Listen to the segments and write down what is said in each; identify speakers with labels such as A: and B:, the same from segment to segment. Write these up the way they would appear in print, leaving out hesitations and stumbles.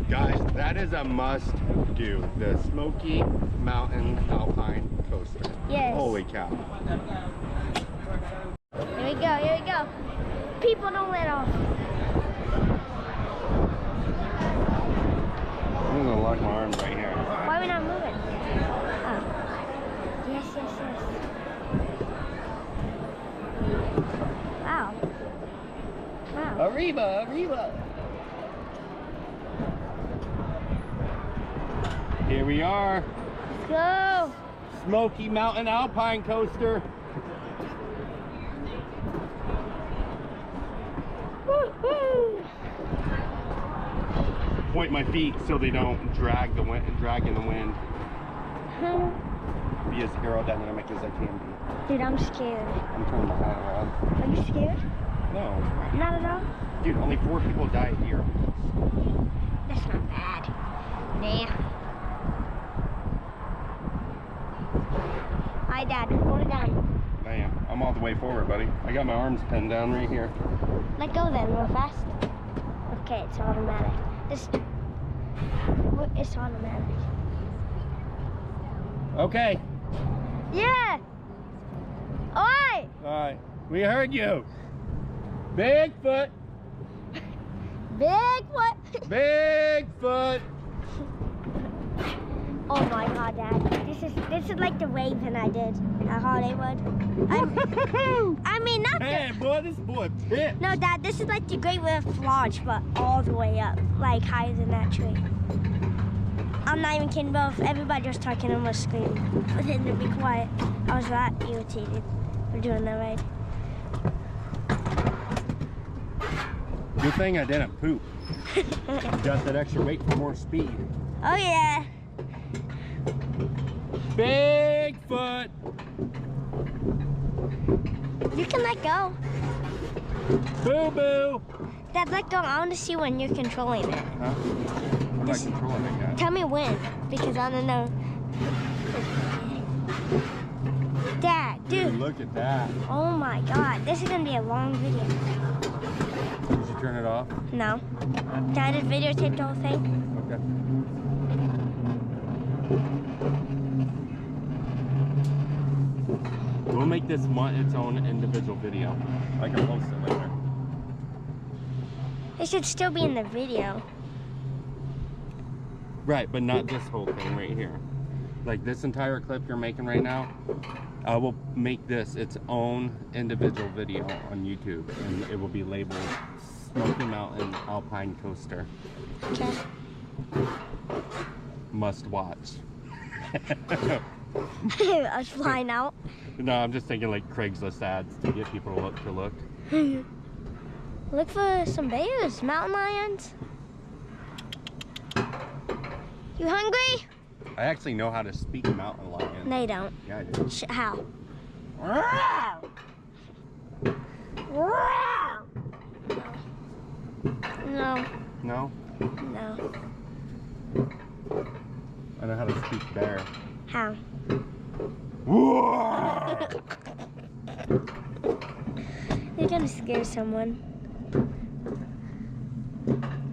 A: Guys, that is a must do. The Smoky Mountains Alpine coaster.
B: Yes.
A: Holy cow.
B: Here we go, here we go. People don't let off.
A: I'm gonna lock my arms right here.
B: Why are we not moving? Oh. Yes, yes, yes. Wow. Wow.
A: Arriba, arriba. Here we are.
B: Let's go.
A: Smoky Mountain Alpine coaster.
B: Woo-hoo.
A: Point my feet so they don't drag the wind, drag in the wind. Be as aerodynamic as I can be.
B: Dude, I'm scared.
A: I'm turning my hat around.
B: Are you scared?
A: No.
B: Not at all?
A: Dude, only 4 people died here.
B: That's not bad. Nah. Hi, Dad. Hold it down.
A: I am. I'm all the way forward, buddy. I got my arms pinned down right here.
B: Let go then, real fast. Okay, it's automatic. It's automatic.
A: Okay.
B: Yeah! Oi!
A: Alright. We heard you. Bigfoot.
B: Bigfoot!
A: Bigfoot.
B: Oh my god, Dad. This is like the Raven I did at Hollywood. I mean, not
A: Hey, boy, this boy pissed.
B: No, Dad, this is like the Great River Lodge, but all the way up, like higher than that tree. I'm not even kidding, bro. If everybody was talking, I must scream. But then to be quiet. I was that irritated for doing that ride.
A: Good thing I didn't poop. Got that extra weight for more speed.
B: Oh yeah.
A: Bigfoot.
B: You can let go.
A: Boo boo.
B: Dad, let go. I want to see when you're controlling it.
A: Huh? I'm not controlling it yet.
B: Tell me when, because I don't know. Dad, dude.
A: Look at that.
B: Oh my god, this is gonna be a long video.
A: Did you turn it off?
B: No. Did I just videotape the whole thing?
A: Okay. We'll make this its own individual video. I can post it later.
B: It should still be in the video.
A: Right, but not this whole thing right here. Like this entire clip you're making right now, I will make this its own individual video on YouTube, and it will be labeled Smoky Mountain Alpine Coaster.
B: Okay.
A: Must watch.
B: I was flying out.
A: No, I'm just thinking like Craigslist ads to get people to look.
B: Look for some bears, mountain lions. You hungry?
A: I actually know how to speak mountain lion.
B: No, you don't.
A: Yeah, I do.
B: How? No.
A: No?
B: No.
A: I know how to speak bear.
B: How? You're gonna scare someone.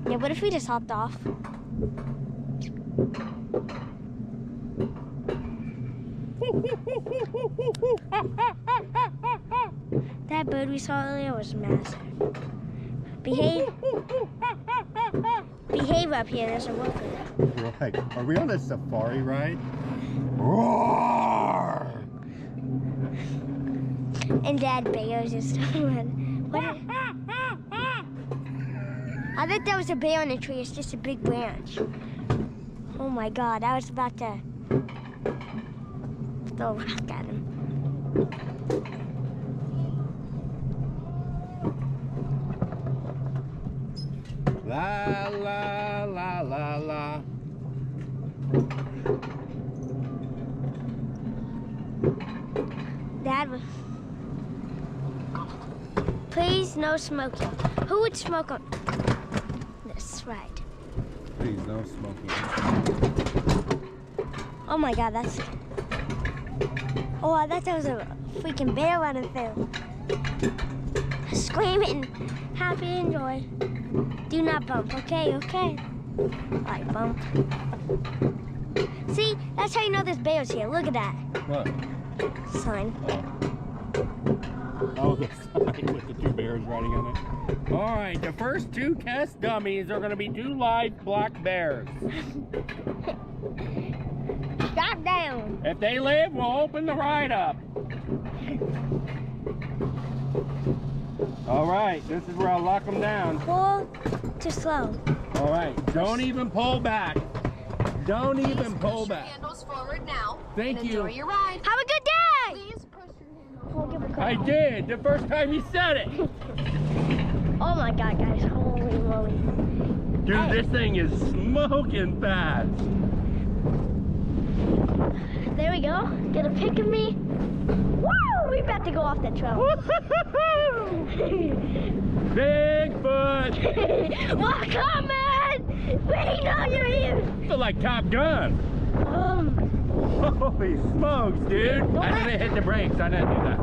B: Yeah, what if we just hopped off? That bird we saw earlier was massive. Behave up here, there's a worker.
A: Right. Are we on a safari ride? Roar!
B: And Dad bears just run. What? I think that was a bear on the tree. It's just a big branch. Oh my God! I was about to throw a rock at him.
A: La la la la la.
B: Dad was. Please no smoking. Who would smoke on this ride?
A: Please no smoking.
B: Oh my God, that's. Oh, I thought that was a freaking bear running through. Screaming, happy, enjoy. Do not bump, okay, okay. Alright, bump. See, that's how you know there's bears here. Look at that
A: What?
B: sign.
A: Oh, the sign with the 2 bears riding on it. All right, the first 2 test dummies are going to be 2 live black bears.
B: Stop down.
A: If they live, we'll open the ride up. All right, this is where I'll lock them down.
B: Pull to slow.
A: All right, don't even pull back. Don't even pull
C: Push your
A: back.
C: handles forward now.
A: Thank
C: and
A: you.
C: Enjoy your ride.
B: Have a good day.
C: Please push your handles.
B: We'll give a call.
A: I did, the first time you said it.
B: Oh my God, guys. Holy moly.
A: Dude,
B: Hey.
A: this thing is smoking fast.
B: There we go. Get a pic of me. Woo! We about to go off the trail.
A: Bigfoot!
B: We're coming! We know you're here.
A: Feel like Top Gun. Holy smokes, dude. I didn't hit the brakes. I didn't do that.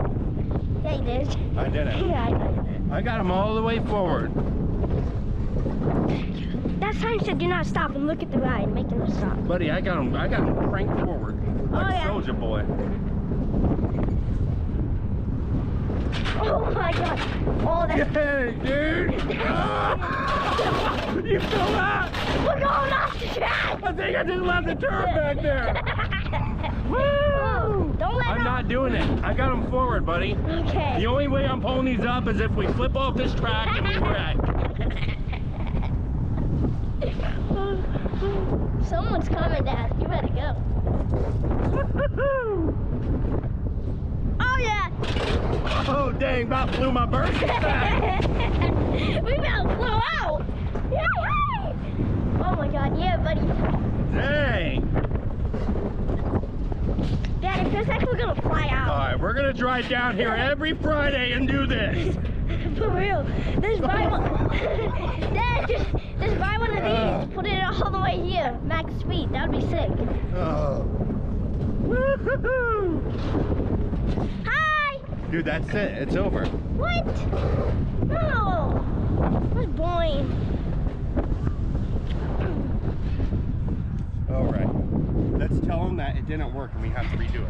B: Yeah, you did.
A: I didn't.
B: Yeah, I know.
A: I got them all the way forward.
B: That sign said do not stop and look at the ride, making us stop.
A: Buddy, I got them cranked forward. Like
B: yeah.
A: Soldier Boy.
B: Oh my God. Oh, that's...
A: Hey, dude. You feel that?
B: We're going off the track.
A: I think I just left the turn back there.
B: Woo! Don't let
A: I'm
B: up.
A: not doing it. I got them forward, buddy.
B: Okay.
A: The only way I'm pulling these up is if we flip off this track and we wreck.
B: Someone's coming, Dad. You better go. Oh, yeah.
A: Oh, dang, about blew my bird back.
B: We about flew out. Yay! Oh, my God. Yeah, buddy.
A: Dang.
B: Dad, it feels like we're going to fly
A: All
B: out.
A: right, we're going to drive down here every Friday and do this.
B: For real. Just buy one. Dad, just buy one of these. Put it all the way here. Max speed. That would be sick.
A: Oh. Woo-hoo-hoo.
B: Hi!
A: Dude, that's it. It's over.
B: What? No. That's boring.
A: All right. Let's tell them that it didn't work and we have to redo it.